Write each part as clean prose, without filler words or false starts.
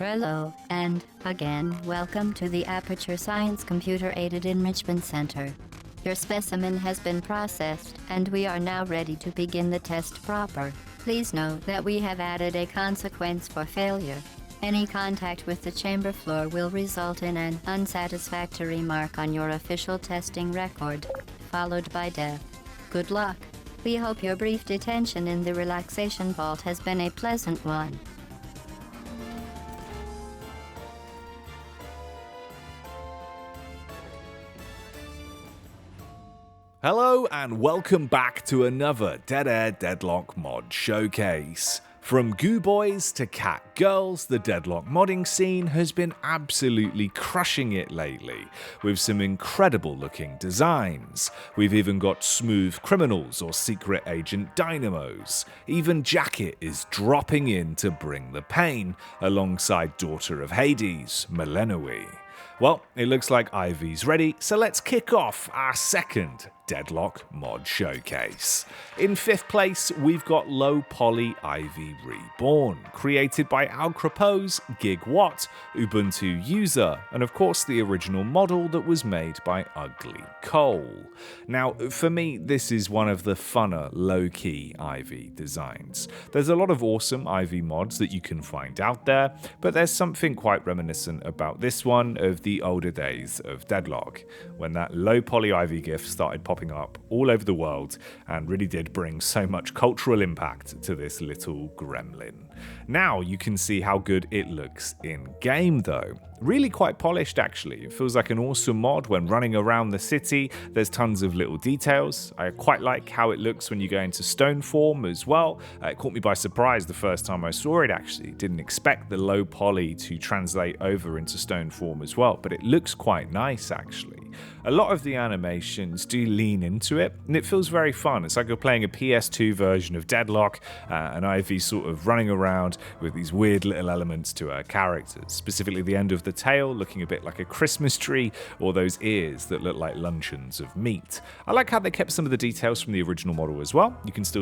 Hello, and, again, welcome to the Aperture Science Computer-Aided Enrichment Center. Your specimen has been processed, and we are now ready to begin the test proper. Please note that we have added a consequence for failure. Any contact with the chamber floor will result in an unsatisfactory mark on your official testing record, followed by death. Good luck. We hope your brief detention in the relaxation vault has been a pleasant one. Hello and welcome back to another Dead Air Deadlock mod showcase. From goo boys to cat girls, the Deadlock modding scene has been absolutely crushing it lately, with some incredible looking designs. We've even got smooth criminals or secret agent dynamos. Even Jacky is dropping in to bring the pain, alongside Daughter of Hades, melinoe. Well, it looks like Ivy's ready, so let's kick off our second Deadlock mod showcase. In 5th place, we've got Low Poly Ivy Reborn, created by Alacripose, Gigwhat, Ubuntu user, and of course the original model that was made by Uglycoal. Now, for me, this is one of the funner low-key Ivy designs. There's a lot of awesome Ivy mods that you can find out there, but there's something quite reminiscent about this one of the older days of Deadlock, when that low poly Ivy gif started popping up all over the world and really did bring so much cultural impact to this little gremlin. Now you can see how good it looks in game though. Really quite polished actually. It feels like an awesome mod when running around the city. There's tons of little details. I quite like how it looks when you go into stone form as well. It caught me by surprise the first time I saw it actually. Didn't expect the low poly to translate over into stone form as well, but it looks quite nice actually. A lot of the animations do lean into it, and it feels very fun. It's like you're playing a PS2 version of Deadlock, and Ivy sort of running around with these weird little elements to her characters, specifically the end of the tail looking a bit like a Christmas tree, or those ears that look like luncheons of meat. I like how they kept some of the details from the original model as well.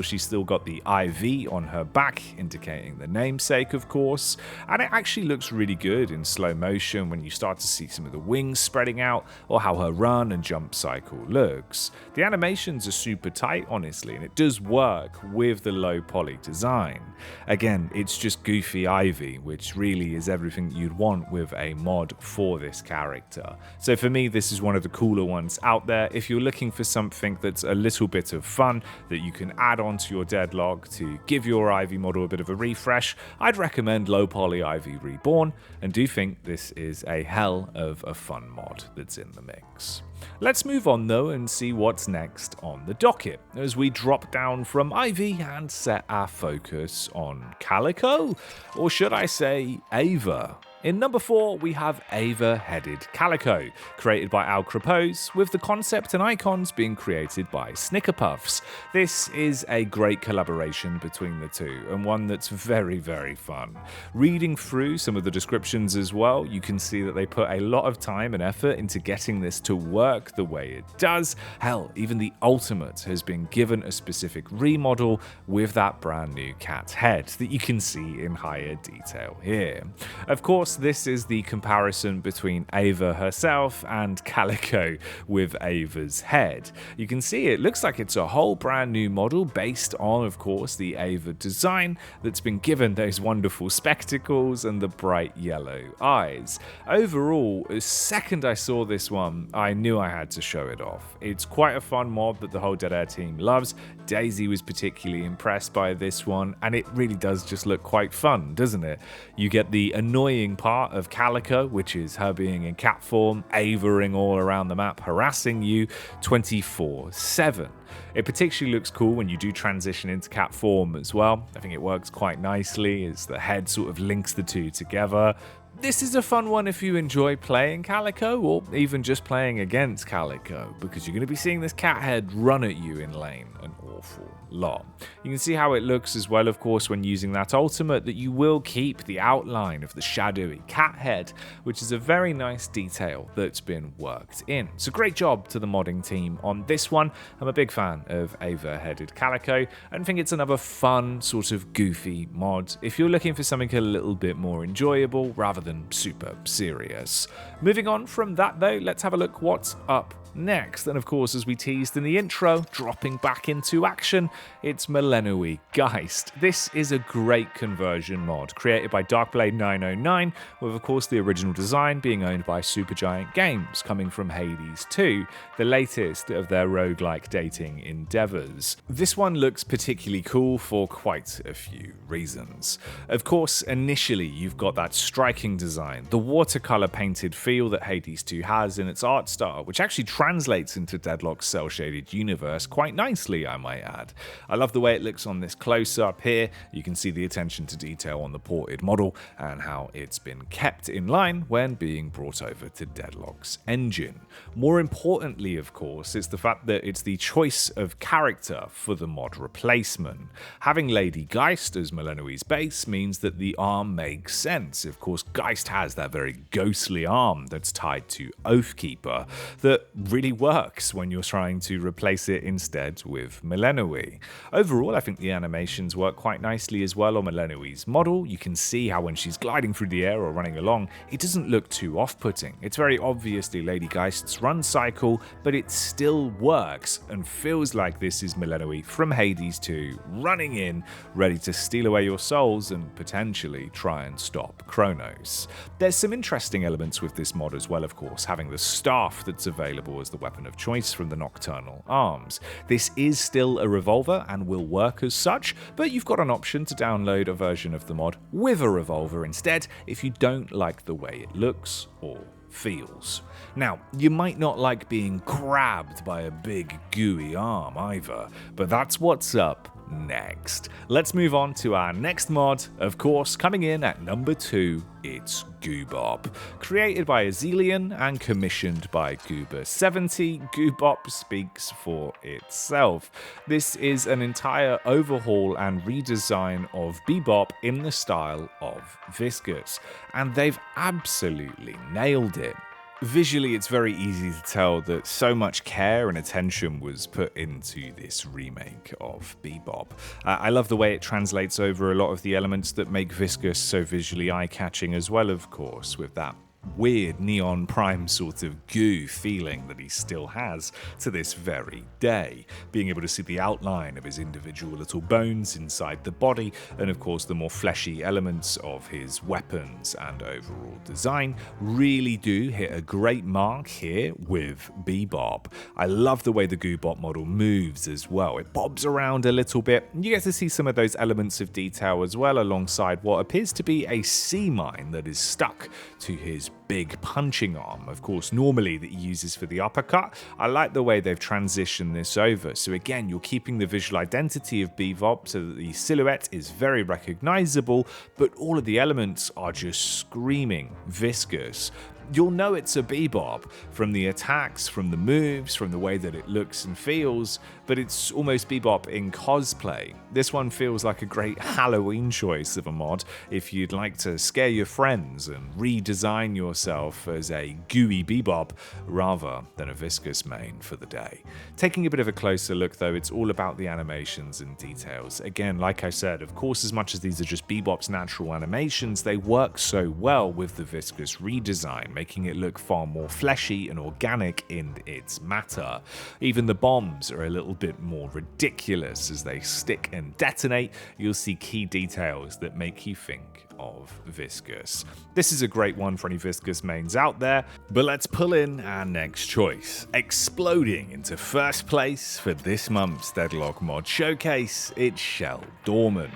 She's still got the IV on her back, indicating the namesake of course, and it actually looks really good in slow motion when you start to see some of the wings spreading out, or how her run and jump cycle looks. The animations are super tight honestly, and it does work with the low poly design. Again, it's just goofy Ivy, which really is everything you'd want with a mod for this character. So for me, this is one of the cooler ones out there. If you're looking for something that's a little bit of fun that you can add on to your Deadlock to give your Ivy model a bit of a refresh, I'd recommend Low Poly Ivy Reborn, and do think this is a hell of a fun mod that's in the mix. Let's move on though and see what's next on the docket as we drop down from Ivy and set our focus on Calico, or should I say Ava. In number 4, we have Ava-headed Calico, created by Alacripose, with the concept and icons being created by Snickerpuffs. This is a great collaboration between the two, and one that's very, very fun. Reading through some of the descriptions as well, you can see that they put a lot of time and effort into getting this to work the way it does. Hell, even the ultimate has been given a specific remodel with that brand new cat head that you can see in higher detail here. Of course, this is the comparison between Ava herself and Calico with Ava's head. You can see it looks like it's a whole brand new model based on, of course, the Ava design that's been given those wonderful spectacles and the bright yellow eyes. Overall, the second I saw this one, I knew I had to show it off. It's quite a fun mod that the whole Dead Air team loves. Daisy was particularly impressed by this one, and it really does just look quite fun, doesn't it? You get the annoying part of Calico, which is her being in cat form, Avaing all around the map, harassing you 24/7. It particularly looks cool when you do transition into cat form as well. I think it works quite nicely as the head sort of links the two together. This is a fun one if you enjoy playing Calico or even just playing against Calico, because you're going to be seeing this cat head run at you in lane an awful lot. You can see how it looks as well, of course, when using that ultimate, that you will keep the outline of the shadowy cat head, which is a very nice detail that's been worked in. So great job to the modding team on this one. I'm a big fan of Ava-headed Calico and think it's another fun, sort of goofy mod if you're looking for something a little bit more enjoyable rather than super serious. Moving on from that though, let's have a look what's up next. And of course, as we teased in the intro, dropping back into action, it's melinoe Geist. This is a great conversion mod created by Darkblade 909, with of course the original design being owned by Supergiant Games, coming from Hades 2, the latest of their roguelike dating endeavors. This one looks particularly cool for quite a few reasons. Of course, initially you've got that striking design, the watercolor painted feel that Hades 2 has in its art style, which actually translates into Deadlock's cel-shaded universe quite nicely, I might add. I love the way it looks on this close-up here. You can see the attention to detail on the ported model and how it's been kept in line when being brought over to Deadlock's engine. More importantly, of course, it's the fact that it's the choice of character for the mod replacement. Having Lady Geist as melinoe's base means that the arm makes sense. Of course, Geist has that very ghostly arm that's tied to Oathkeeper that really works when you're trying to replace it instead with melinoe. Overall, I think the animations work quite nicely as well on melinoe's model. You can see how when she's gliding through the air or running along, it doesn't look too off-putting. It's very obviously Lady Geist's run cycle, but it still works and feels like this is melinoe from Hades 2, running in, ready to steal away your souls and potentially try and stop Kronos. There's some interesting elements with this mod as well, of course, having the staff that's available as the weapon of choice from the Nocturnal Arms. This is still a revolver and will work as such, but you've got an option to download a version of the mod with a revolver instead if you don't like the way it looks or feels. Now, you might not like being grabbed by a big gooey arm either, but that's what's up next. Let's move on to our next mod. Of course, coming in at number 2, it's goobop. Created by Ahzealion and commissioned by Goober70, goobop speaks for itself. This is an entire overhaul and redesign of bebop in the style of Viscous, and they've absolutely nailed it. Visually, it's very easy to tell that so much care and attention was put into this remake of Bebop. I love the way it translates over a lot of the elements that make Viscous so visually eye-catching as well, of course, with that weird neon prime sort of goo feeling that he still has to this very day. Being able to see the outline of his individual little bones inside the body, and of course the more fleshy elements of his weapons and overall design really do hit a great mark here with Bebop. I love the way the goobop model moves as well. It bobs around a little bit. You get to see some of those elements of detail as well alongside what appears to be a sea mine that is stuck to his big punching arm, of course, normally that he uses for the uppercut. I like the way they've transitioned this over. So again, you're keeping the visual identity of Bebop so that the silhouette is very recognizable, but all of the elements are just screaming Viscous. You'll know it's a Bebop from the attacks, from the moves, from the way that it looks and feels, but it's almost Bebop in cosplay. This one feels like a great Halloween choice of a mod if you'd like to scare your friends and redesign yourself as a gooey Bebop rather than a Viscous main for the day. Taking a bit of a closer look though, it's all about the animations and details. Again, like I said, of course, as much as these are just Bebop's natural animations, they work so well with the Viscous redesign, making it look far more fleshy and organic in its matter. Even the bombs are a little bit more ridiculous as they stick and detonate. You'll see key details that make you think of Viscous. This is a great one for any Viscous mains out there, but let's pull in our next choice. Exploding into first place for this month's Deadlock mod showcase, it's Chell Doorman.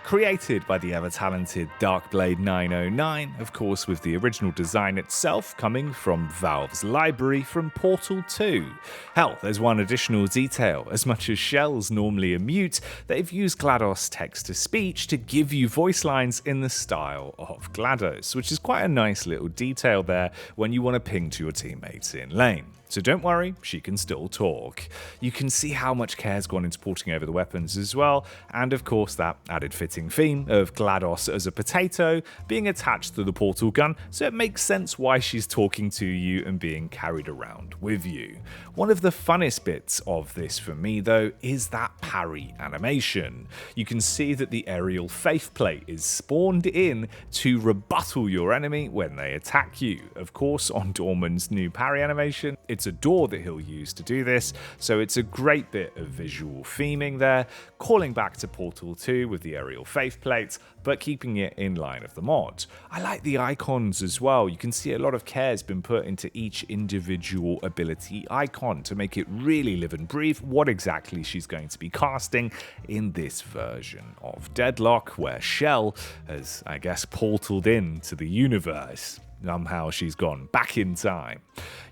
Created by the ever-talented Darkblade 909, of course with the original design itself coming from Valve's library from Portal 2. Hell, there's one additional detail. As much as Shell's normally a mute, they've used GLaDOS text-to-speech to give you voice lines in the style of GLaDOS, which is quite a nice little detail there when you want to ping to your teammates in lane. So don't worry, she can still talk. You can see how much care's gone into porting over the weapons as well, and of course that added fitting theme of GLaDOS as a potato being attached to the portal gun, so it makes sense why she's talking to you and being carried around with you. One of the funnest bits of this for me though is that parry animation. You can see that the aerial faithplate is spawned in to rebuttal your enemy when they attack you. Of course, on Doorman's new parry animation, it's a door that he'll use to do this, so it's a great bit of visual theming there, calling back to Portal 2 with the aerial faithplate, but keeping it in line of the mod. I like the icons as well. You can see a lot of care's been put into each individual ability icon to make it really live and breathe what exactly she's going to be casting in this version of Deadlock, where Chell has, I guess, portaled into the universe. Somehow she's gone back in time.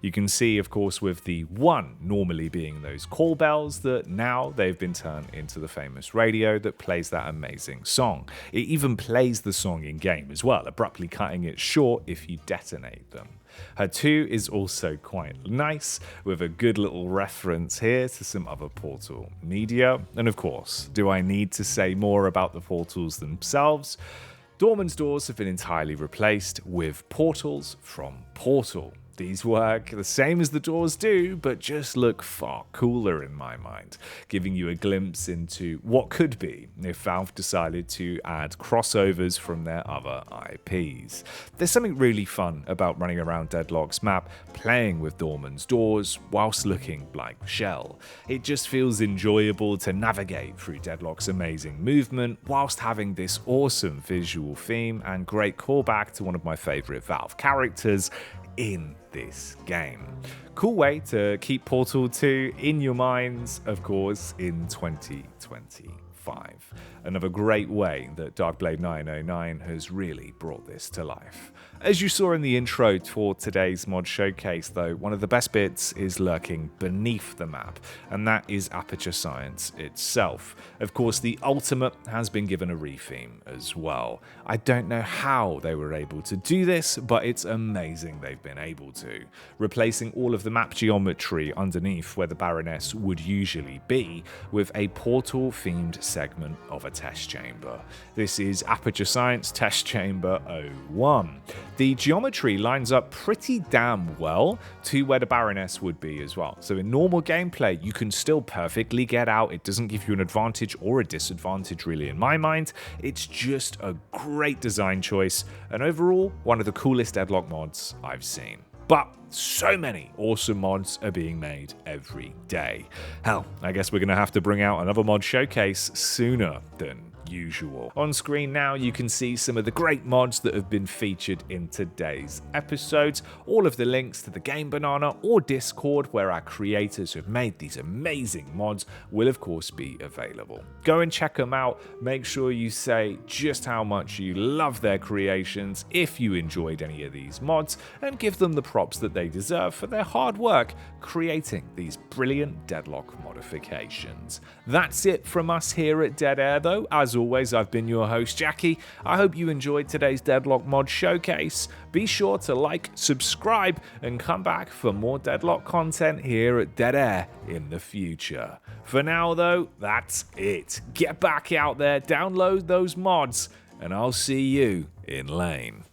You can see, of course, with the one normally being those call bells, that now they've been turned into the famous radio that plays that amazing song. It even plays the song in game as well, abruptly cutting it short if you detonate them. Her 2 is also quite nice, with a good little reference here to some other Portal media. And of course, do I need to say more about the portals themselves? Doorman's doors have been entirely replaced with portals from Portal. These work the same as the doors do, but just look far cooler in my mind, giving you a glimpse into what could be if Valve decided to add crossovers from their other IPs. There's something really fun about running around Deadlock's map, playing with Doorman's doors whilst looking like Chell. It just feels enjoyable to navigate through Deadlock's amazing movement whilst having this awesome visual theme and great callback to one of my favourite Valve characters in this game. Cool way to keep Portal 2 in your minds, of course, in 2025. Another great way that Darkblade 909 has really brought this to life. As you saw in the intro for today's mod showcase though, one of the best bits is lurking beneath the map, and that is Aperture Science itself. Of course, the Ultimate has been given a retheme as well. I don't know how they were able to do this, but it's amazing they've been able to. Replacing all of the map geometry underneath where the Baroness would usually be with a portal-themed segment of a test chamber. This is Aperture Science Test Chamber 01. The geometry lines up pretty damn well to where the Baroness would be as well. So in normal gameplay, you can still perfectly get out. It doesn't give you an advantage or a disadvantage really in my mind. It's just a great design choice, and overall, one of the coolest Deadlock mods I've seen. But so many awesome mods are being made every day. Hell, I guess we're going to have to bring out another mod showcase sooner than usual. On screen now you can see some of the great mods that have been featured in today's episodes. All of the links to the Game Banana or Discord where our creators have made these amazing mods will of course be available. Go and check them out. Make sure you say just how much you love their creations if you enjoyed any of these mods, and give them the props that they deserve for their hard work creating these brilliant Deadlock modifications. That's it from us here at Dead Air though. As always, I've been your host, Jacky. I hope you enjoyed today's Deadlock mod showcase. Be sure to like, subscribe, and come back for more Deadlock content here at Dead Air in the future. For now, though, that's it. Get back out there, download those mods, and I'll see you in lane.